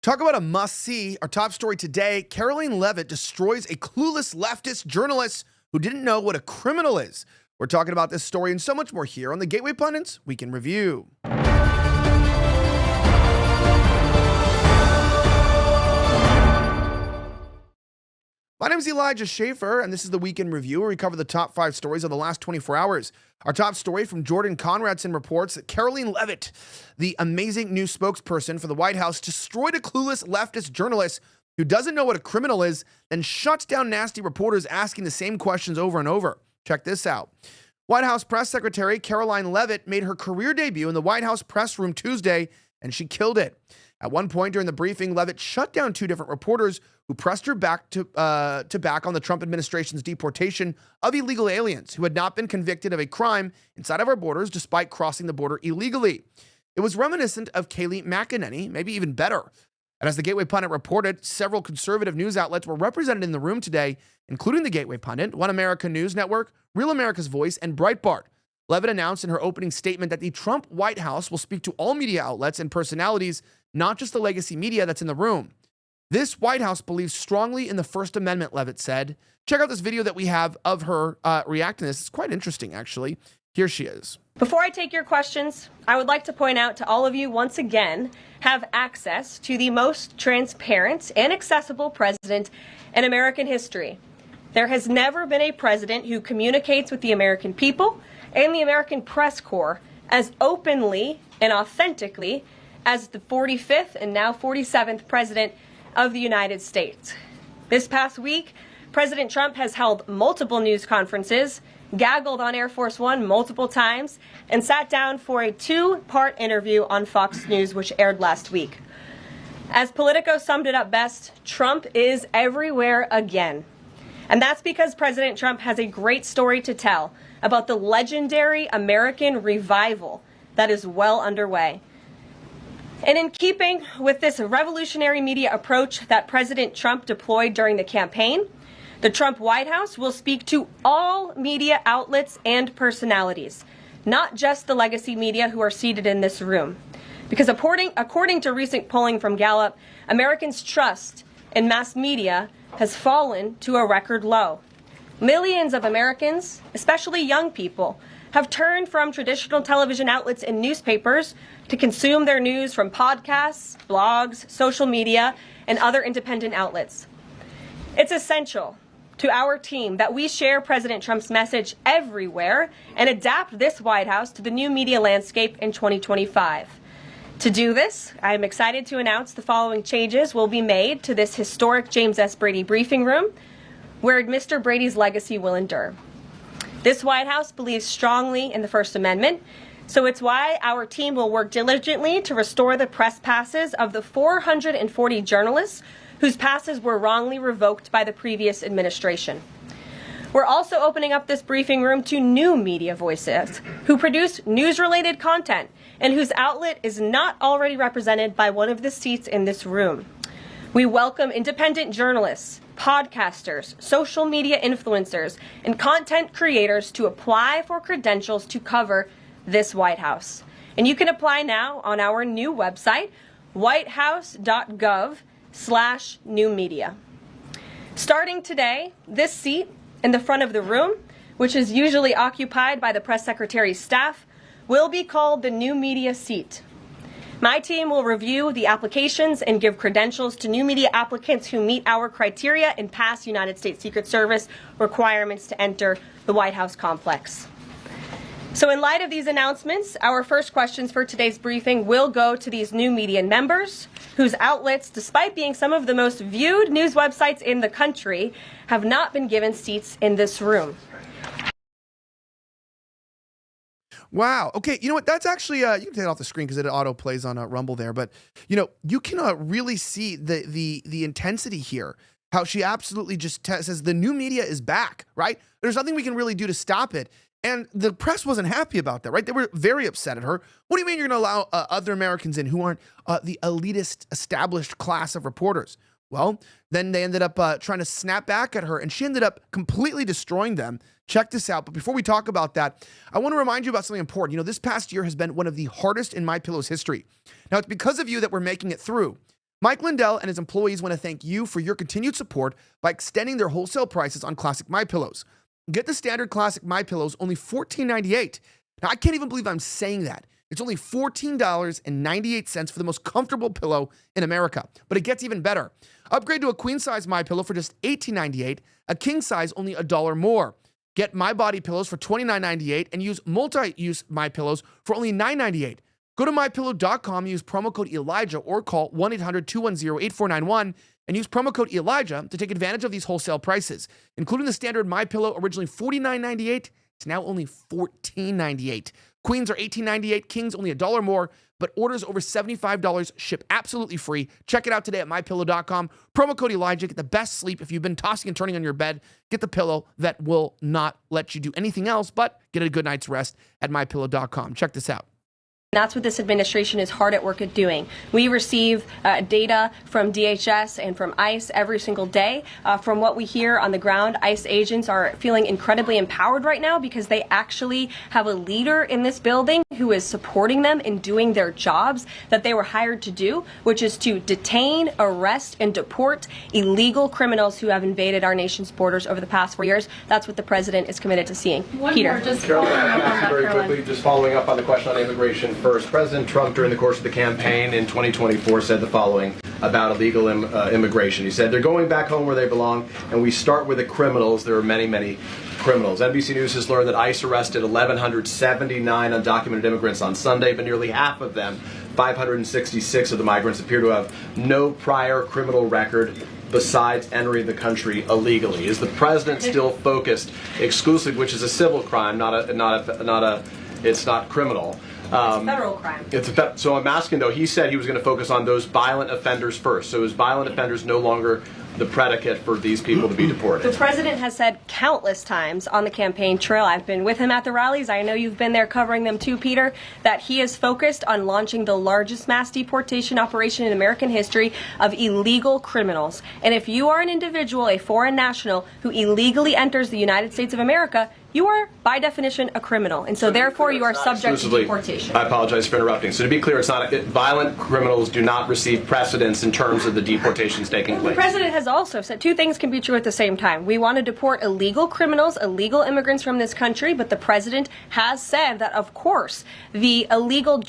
Talk about a must-see. Our top story today, Karoline Leavitt destroys a clueless leftist journalist who didn't know what a criminal is. We're talking about this story and so much more here on the Gateway Pundits Week in Review. My name is Elijah Schaffer, and this is the Week in Review, where we cover the top 5 stories of the last 24 hours. Our top story from Jordan Conradson reports that Karoline Leavitt, the amazing new spokesperson for the White House, destroyed a clueless leftist journalist who doesn't know what a criminal is, then shuts down nasty reporters asking the same questions over and over. Check this out. White House Press Secretary Karoline Leavitt made her career debut in the White House press room Tuesday, and she killed it. At one point during the briefing, Leavitt shut down 2 different reporters who pressed her back on the Trump administration's deportation of illegal aliens who had not been convicted of a crime inside of our borders despite crossing the border illegally. It was reminiscent of Kayleigh McEnany, maybe even better. And as the Gateway Pundit reported, several conservative news outlets were represented in the room today, including the Gateway Pundit, One America News Network, Real America's Voice, and Breitbart. Leavitt announced in her opening statement that the Trump White House will speak to all media outlets and personalities, not just the legacy media that's in the room. This White House believes strongly in the First Amendment, Leavitt said. Check out this video that we have of her reacting to this. It's quite interesting, actually. Here she is. Before I take your questions, I would like to point out to all of you once again have access to the most transparent and accessible president in American history. There has never been a president who communicates with the American people and the American press corps as openly and authentically as the 45th and now 47th president of the United States. This past week, President Trump has held multiple news conferences, gaggled on Air Force One multiple times, and sat down for a 2-part interview on Fox News, which aired last week. As Politico summed it up best, Trump is everywhere again. And that's because President Trump has a great story to tell about the legendary American revival that is well underway. And in keeping with this revolutionary media approach that President Trump deployed during the campaign, the Trump White House will speak to all media outlets and personalities, not just the legacy media who are seated in this room. Because according to recent polling from Gallup, Americans' trust in mass media has fallen to a record low. Millions of Americans, especially young people, have turned from traditional television outlets and newspapers to consume their news from podcasts, blogs, social media, and other independent outlets. It's essential to our team that we share President Trump's message everywhere and adapt this White House to the new media landscape in 2025. To do this, I am excited to announce the following changes will be made to this historic James S. Brady briefing room, where Mr. Brady's legacy will endure. This White House believes strongly in the First Amendment, so it's why our team will work diligently to restore the press passes of the 440 journalists whose passes were wrongly revoked by the previous administration. We're also opening up this briefing room to new media voices who produce news-related content and whose outlet is not already represented by one of the seats in this room. We welcome independent journalists, podcasters, social media influencers, and content creators to apply for credentials to cover this White House. And you can apply now on our new website, whitehouse.gov/new media. Starting today, this seat in the front of the room, which is usually occupied by the press secretary's staff, will be called the new media seat. My team will review the applications and give credentials to new media applicants who meet our criteria and pass United States Secret Service requirements to enter the White House complex. So in light of these announcements, our first questions for today's briefing will go to these new media members whose outlets, despite being some of the most viewed news websites in the country, have not been given seats in this room. Wow. Okay. You know what? That's actually, you can take it off the screen because it auto plays on Rumble there. But, you can really see the intensity here. How she absolutely just says the new media is back, right? There's nothing we can really do to stop it. And the press wasn't happy about that, right? They were very upset at her. What do you mean you're going to allow other Americans in who aren't the elitist established class of reporters? Well, then they ended up trying to snap back at her, and she ended up completely destroying them. Check this out. But before we talk about that, I want to remind you about something important. This past year has been one of the hardest in MyPillow's history. Now, it's because of you that we're making it through. Mike Lindell and his employees want to thank you for your continued support by extending their wholesale prices on classic MyPillows. Get the standard classic MyPillows only $14.98. Now, I can't even believe I'm saying that. It's only $14.98 for the most comfortable pillow in America. But it gets even better. Upgrade to a queen-size MyPillow for just $18.98, a king-size only $1 more. Get My Body pillows for $29.98 and use multi-use MyPillows for only $9.98. Go to MyPillow.com, use promo code Elijah or call 1-800-210-8491 and use promo code Elijah to take advantage of these wholesale prices, including the standard MyPillow, originally $49.98. It's now only $14.98. Queens are $18.98, kings only $1 more, but orders over $75 ship absolutely free. Check it out today at MyPillow.com. Promo code Elijah. Get the best sleep. If you've been tossing and turning on your bed, get the pillow that will not let you do anything else but get a good night's rest at MyPillow.com. Check this out. That's what this administration is hard at work at doing. We receive data from DHS and from ICE every single day. From what we hear on the ground, ICE agents are feeling incredibly empowered right now because they actually have a leader in this building who is supporting them in doing their jobs that they were hired to do, which is to detain, arrest, and deport illegal criminals who have invaded our nation's borders over the past 4 years. That's what the president is committed to seeing. Peter. Just following up on that, very quickly, just following up on the question on immigration. First, President Trump, during the course of the campaign in 2024, said the following about illegal immigration. He said, they're going back home where they belong, and we start with the criminals. There are many, many criminals. NBC News has learned that ICE arrested 1,179 undocumented immigrants on Sunday, but nearly half of them, 566 of the migrants, appear to have no prior criminal record besides entering the country illegally. Is the president still focused exclusively, which is a civil crime, it's not criminal? It's a federal crime. So I'm asking, though, he said he was going to focus on those violent offenders first. So is violent offenders no longer the predicate for these people to be deported? The president has said countless times on the campaign trail, I've been with him at the rallies, I know you've been there covering them too, Peter, that he is focused on launching the largest mass deportation operation in American history of illegal criminals. And if you are an individual, a foreign national, who illegally enters the United States of America, you are, by definition, a criminal. And so therefore, you are subject to deportation. I apologize for interrupting. So to be clear, it's not violent criminals do not receive precedence in terms of the deportations taking place. The president has also said two things can be true at the same time. We want to deport illegal criminals, illegal immigrants from this country, but the president has said that, of course, the illegal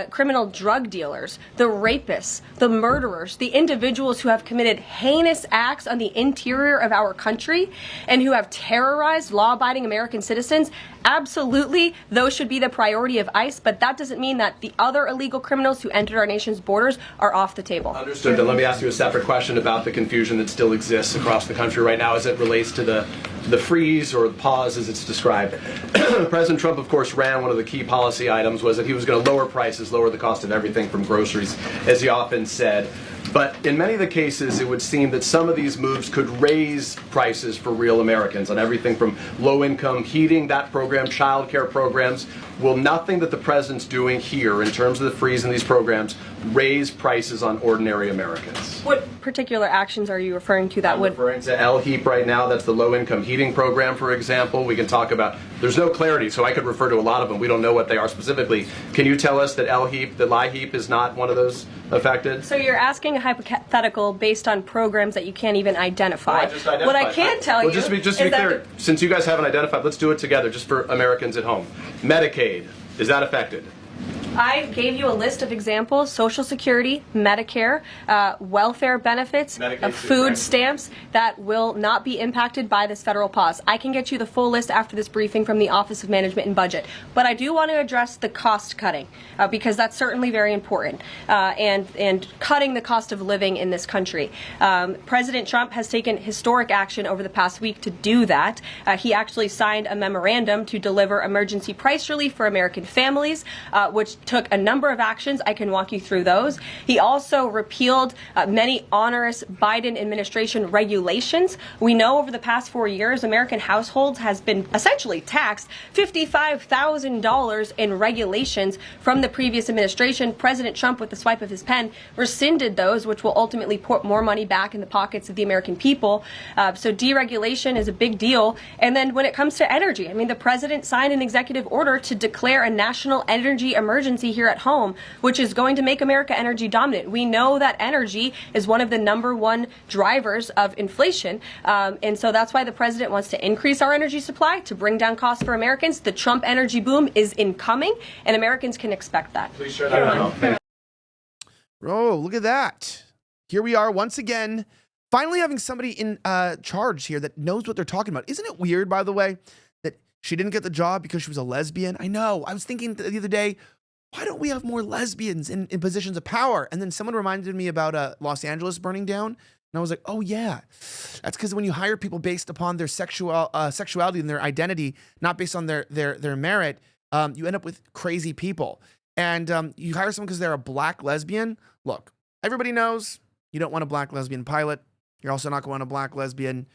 criminal drug dealers, the rapists, the murderers, the individuals who have committed heinous acts on the interior of our country and who have terrorized law-abiding American citizens, absolutely, those should be the priority of ICE, but that doesn't mean that the other illegal criminals who entered our nation's borders are off the table. Understood. Then let me ask you a separate question about the confusion that still exists across the country right now as it relates to the freeze or the pause as it's described. President Trump, of course, ran one of the key policy items was that he was going to lower prices, lower the cost of everything from groceries, as he often said. But in many of the cases, it would seem that some of these moves could raise prices for real Americans on everything from low-income heating, that program, child care programs. Will nothing that the president's doing here in terms of the freeze in these programs raise prices on ordinary Americans? What particular actions are you referring to that would? I'm referring to LHEAP right now. That's the low-income heating program, for example. We can talk about, there's no clarity, so I could refer to a lot of them. We don't know what they are specifically. Can you tell us that LHEAP is not one of those affected? So you're asking a hypothetical based on programs that you can't even identify. No, I just identified. What I can tell you just to be clear, since you guys haven't identified, let's do it together just for Americans at home. Medicaid, is that affected? I gave you a list of examples: Social Security, Medicare, welfare benefits, food stamps that will not be impacted by this federal pause. I can get you the full list after this briefing from the Office of Management and Budget. But I do want to address the cost cutting because that's certainly very important and cutting the cost of living in this country. President Trump has taken historic action over the past week to do that. He actually signed a memorandum to deliver emergency price relief for American families, which took a number of actions. I can walk you through those. He also repealed many onerous Biden administration regulations. We know over the past 4 years, American households has been essentially taxed $55,000 in regulations from the previous administration. President Trump, with the swipe of his pen, rescinded those, which will ultimately put more money back in the pockets of the American people. So deregulation is a big deal. And then when it comes to energy, I mean, the president signed an executive order to declare a national energy emergency urgency here at home, which is going to make America energy dominant. We know that energy is one of the #1 drivers of inflation. And so that's why the president wants to increase our energy supply to bring down costs for Americans. The Trump energy boom is incoming, and Americans can expect that. Please share that. Oh, look at that. Here we are once again, finally having somebody in charge here that knows what they're talking about. Isn't it weird, by the way, that she didn't get the job because she was a lesbian? I know. I was thinking the other day, why don't we have more lesbians in positions of power? And then someone reminded me about Los Angeles burning down. And I was like, oh, yeah, that's because when you hire people based upon their sexuality and their identity, not based on their merit, you end up with crazy people. And you hire someone because they're a black lesbian. Look, everybody knows you don't want a black lesbian pilot. You're also not going to want a black lesbian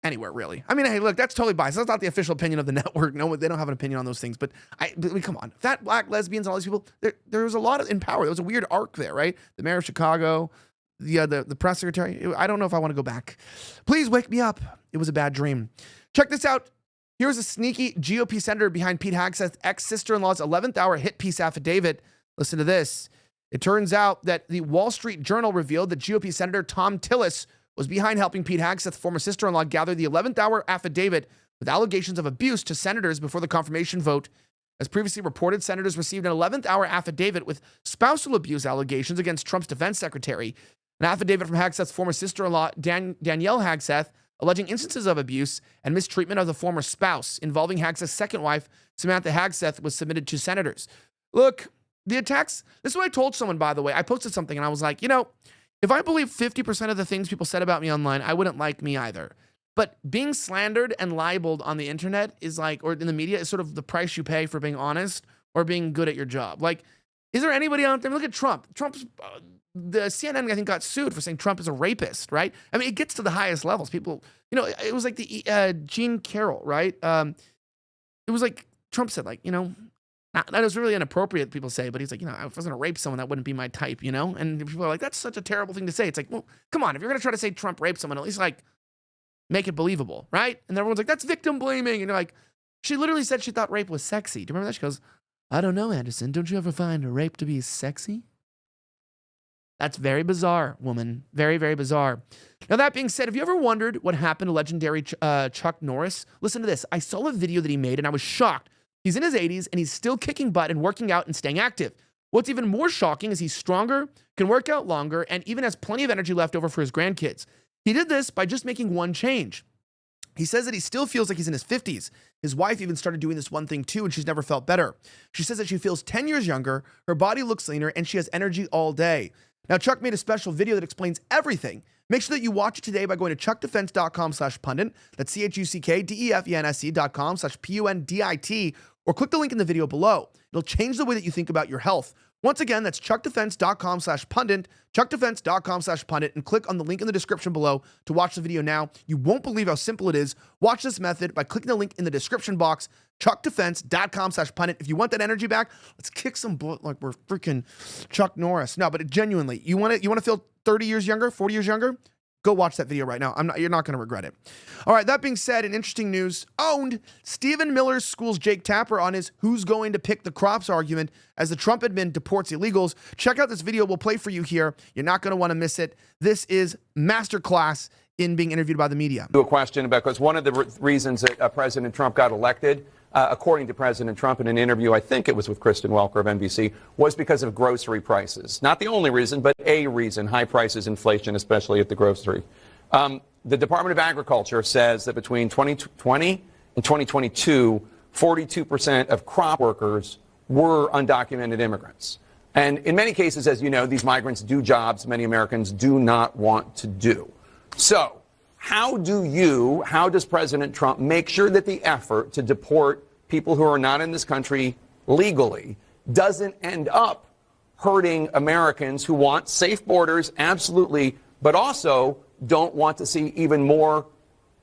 anywhere, really. I mean, hey, look, that's totally biased. That's not the official opinion of the network. No, they don't have an opinion on those things. But I mean, come on. Fat black lesbians and all these people, there was a lot in power. There was a weird arc there, right? The mayor of Chicago, the press secretary. I don't know if I want to go back. Please wake me up. It was a bad dream. Check this out. Here's a sneaky GOP senator behind Pete Hegseth's ex-sister-in-law's 11th hour hit piece affidavit. Listen to this. It turns out that the Wall Street Journal revealed that GOP Senator Tom Tillis was behind helping Pete Hegseth's former sister-in-law gather the 11th hour affidavit with allegations of abuse to senators before the confirmation vote. As previously reported, senators received an 11th hour affidavit with spousal abuse allegations against Trump's defense secretary. An affidavit from Hegseth's former sister-in-law, Danielle Hegseth, alleging instances of abuse and mistreatment of the former spouse involving Hegseth's second wife, Samantha Hegseth, was submitted to senators. Look, the attacks, this is what I told someone, by the way. I posted something and I was like, you know, if I believe 50% of the things people said about me online, I wouldn't like me either. But being slandered and libeled on the internet is like, or in the media, is sort of the price you pay for being honest or being good at your job. Like, is there anybody out there? Look at Trump. Trump's... the CNN, I think, got sued for saying Trump is a rapist, right? I mean, it gets to the highest levels. People, you know, it was like the Gene Carroll, right? It was like Trump said, like, you know, that was really inappropriate, people say, but he's like, you know, if I was going to rape someone, that wouldn't be my type, you know? And people are like, that's such a terrible thing to say. It's like, well, come on, if you're going to try to say Trump raped someone, at least, like, make it believable, right? And everyone's like, that's victim blaming. And you're like, she literally said she thought rape was sexy. Do you remember that? She goes, I don't know, Anderson. Don't you ever find rape to be sexy? That's very bizarre, woman. Very, very bizarre. Now, that being said, have you ever wondered what happened to legendary Chuck Norris? Listen to this. I saw a video that he made, and I was shocked. He's in his 80s, and he's still kicking butt and working out and staying active. What's even more shocking is he's stronger, can work out longer, and even has plenty of energy left over for his grandkids. He did this by just making one change. He says that he still feels like he's in his 50s. His wife even started doing this one thing too, and she's never felt better. She says that she feels 10 years younger, her body looks leaner, and she has energy all day. Now, Chuck made a special video that explains everything. Make sure that you watch it today by going to chuckdefense.com/pundit. That's CHUCKDEFENSE.com/PUNDIT, or click the link in the video below. It'll change the way that you think about your health. Once again, that's chuckdefense.com/pundit, chuckdefense.com/pundit, and click on the link in the description below to watch the video now. You won't believe how simple it is. Watch this method by clicking the link in the description box, chuckdefense.com/pundit. If you want that energy back, let's kick some butt like we're freaking Chuck Norris. No, but genuinely, you want to feel 30 years younger, 40 years younger? Go watch that video right now. You're not going to regret it. All right, that being said, in interesting news, owned, Stephen Miller schools Jake Tapper on his who's going to pick the crops argument as the Trump admin deports illegals. Check out this video. We'll play for you here. You're not going to want to miss it. This is masterclass in being interviewed by the media. A question about, because one of the reasons that President Trump got elected, according to President Trump in an interview, I think it was with Kristen Welker of NBC, was because of grocery prices. Not the only reason, but a reason, high prices, inflation, especially at the grocery. The Department of Agriculture says that between 2020 and 2022, 42% of crop workers were undocumented immigrants. And in many cases, as you know, these migrants do jobs many Americans do not want to do. So how does President Trump make sure that the effort to deport people who are not in this country legally doesn't end up hurting Americans who want safe borders, absolutely, but also don't want to see even more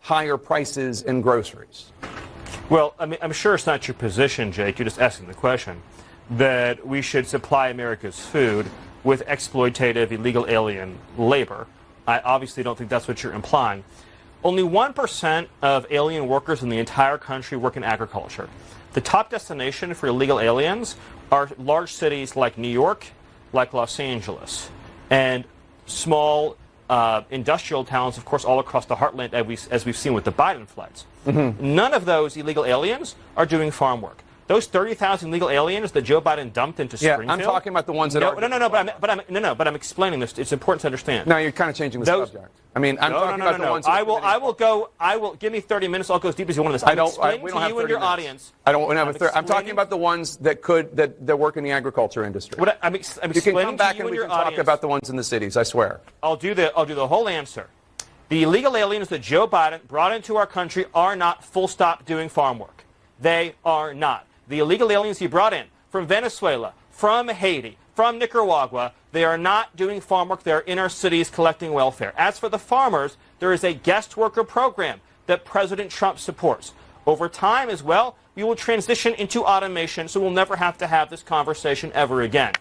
higher prices in groceries? Well, I mean, I'm sure it's not your position, Jake, you're just asking the question, that we should supply America's food with exploitative illegal alien labor. I obviously don't think that's what you're implying. Only 1% of alien workers in the entire country work in agriculture. The top destination for illegal aliens are large cities like New York, like Los Angeles, and small industrial towns, of course, all across the heartland, as we've seen with the Biden floods. None of those illegal aliens are doing farm work. Those 30,000 illegal aliens that Joe Biden dumped into Springfield. I'm talking about the ones that are. But I'm explaining this. It's important to understand. No, you're kind of changing the subject. I mean, I'm talking about the ones. I will give me 30 minutes. I'll go as deep as you want on this. I'm explaining to you and your audience. I don't have I'm talking about the ones that work in the agriculture industry. I'm you explaining can come back to you and we your can talk audience. about the ones in the cities. I swear. I'll do the whole answer. The illegal aliens that Joe Biden brought into our country are not full stop doing farm work. They are not. The illegal aliens he brought in from Venezuela, from Haiti, from Nicaragua, they are not doing farm work. They are in our cities collecting welfare. As for the farmers, there is a guest worker program that President Trump supports. Over time as well, we will transition into automation, so we'll never have to have this conversation ever again.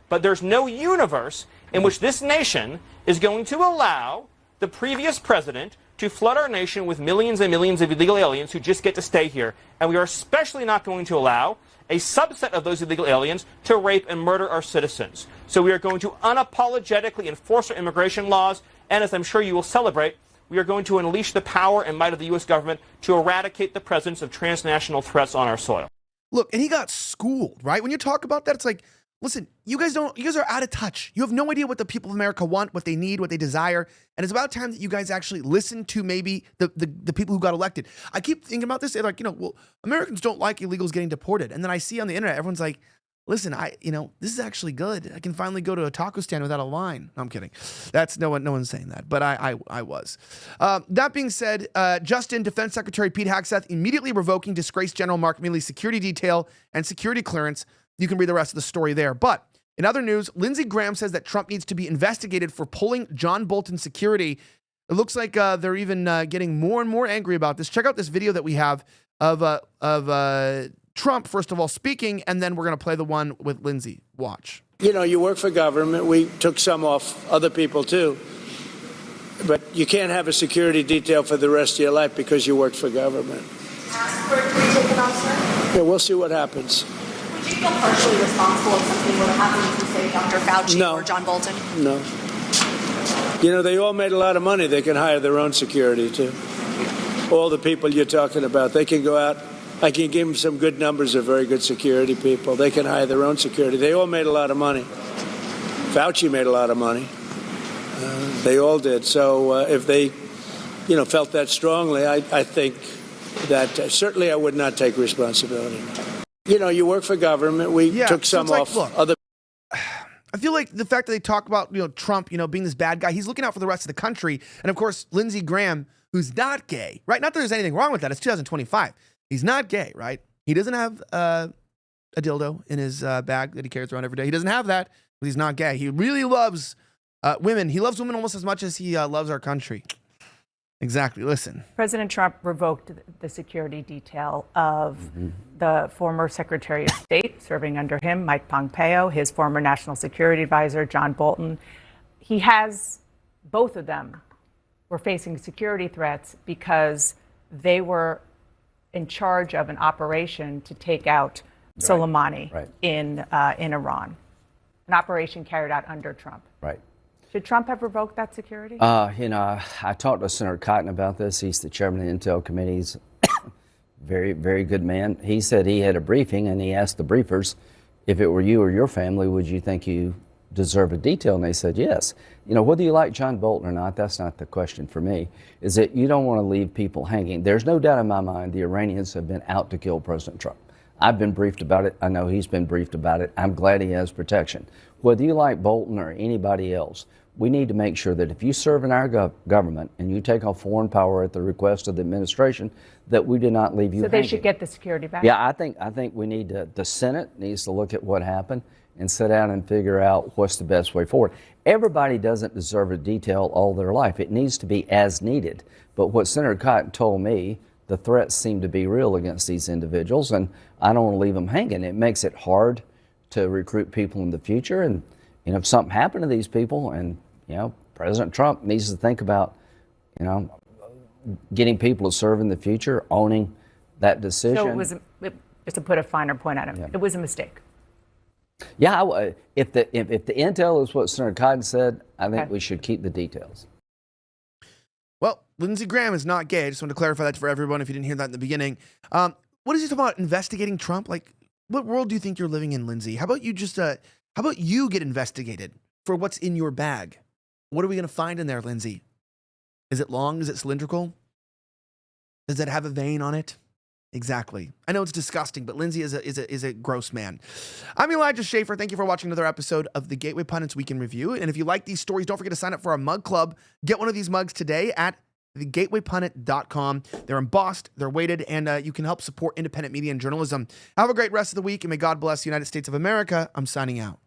But there's no universe in which this nation is going to allow the previous president to flood our nation with millions and millions of illegal aliens who just get to stay here. And we are especially not going to allow a subset of those illegal aliens to rape and murder our citizens. So we are going to unapologetically enforce our immigration laws, and as I'm sure you will celebrate, we are going to unleash the power and might of the U.S. government to eradicate the presence of transnational threats on our soil. Look, and he got schooled, right? When you talk about that, it's like, listen, you guys are out of touch. You have no idea what the people of America want, what they need, what they desire. And it's about time that you guys actually listen to maybe the people who got elected. I keep thinking about this. They're like, well, Americans don't like illegals getting deported. And then I see on the internet, everyone's like, listen, this is actually good. I can finally go to a taco stand without a line. No, I'm kidding. No one's saying that, but I was. That being said, Justin, Defense Secretary Pete Hegseth immediately revoking disgraced General Mark Milley's security detail and security clearance. You can read the rest of the story there. But in other news, Lindsey Graham says that Trump needs to be investigated for pulling John Bolton's security. It looks like they're even getting more and more angry about this. Check out this video that we have of Trump, first of all, speaking, and then we're going to play the one with Lindsey. Watch. You work for government. We took some off other people, too. But you can't have a security detail for the rest of your life because you work for government. Ask for it to be taken off, sir? Yeah, we'll see what happens. Would you feel partially responsible if something were to happen to, say, Dr. Fauci or John Bolton? No. They all made a lot of money. They can hire their own security, too. All the people you're talking about, they can go out. I can give them some good numbers of very good security people. They can hire their own security. They all made a lot of money. Fauci made a lot of money. They all did. So if they, felt that strongly, I think that certainly I would not take responsibility. You work for government. We took some off other. I feel like the fact that they talk about, Trump, being this bad guy, he's looking out for the rest of the country. And of course, Lindsey Graham, who's not gay, right? Not that there's anything wrong with that. It's 2025. He's not gay, right? He doesn't have a dildo in his bag that he carries around every day. He doesn't have that, but he's not gay. He really loves women. He loves women almost as much as he loves our country. Exactly. Listen. President Trump revoked the security detail of the former Secretary of State serving under him, Mike Pompeo, his former National Security Advisor, John Bolton. Both of them were facing security threats because they were in charge of an operation to take out Soleimani in Iran, an operation carried out under Trump. Right. Should Trump have revoked that security? I talked to Senator Cotton about this. He's the chairman of the Intel Committees. Very, very good man. He said he had a briefing and he asked the briefers, if it were you or your family, would you think you deserve a detail? And they said yes. Whether you like John Bolton or not, that's not the question for me, is that you don't want to leave people hanging. There's no doubt in my mind the Iranians have been out to kill President Trump. I've been briefed about it. I know he's been briefed about it. I'm glad he has protection. Whether you like Bolton or anybody else, we need to make sure that if you serve in our government and you take on foreign power at the request of the administration, that we do not leave you hanging. So they should get the security back? Yeah, I think we need to, the Senate needs to look at what happened and sit down and figure out what's the best way forward. Everybody doesn't deserve a detail all their life. It needs to be as needed. But what Senator Cotton told me, the threats seem to be real against these individuals, and I don't want to leave them hanging. It makes it hard to recruit people in the future. And if something happened to these people, and President Trump needs to think about, getting people to serve in the future, owning that decision. So just to put a finer point on it, it was a mistake. Yeah, if the intel is what Senator Cotton said, I think we should keep the details. Well, Lindsey Graham is not gay. I just want to clarify that for everyone if you didn't hear that in the beginning. What is he talking about investigating Trump? Like, what world do you think you're living in, Lindsey? How about you get investigated for what's in your bag? What are we going to find in there, Lindsey? Is it long? Is it cylindrical? Does it have a vein on it? Exactly. I know it's disgusting, but Lindsey is a gross man. I'm Elijah Schaffer. Thank you for watching another episode of the Gateway Pundits Weekend Review. And if you like these stories, don't forget to sign up for our mug club. Get one of these mugs today at thegatewaypundit.com. They're embossed, they're weighted, and you can help support independent media and journalism. Have a great rest of the week, and may God bless the United States of America. I'm signing out.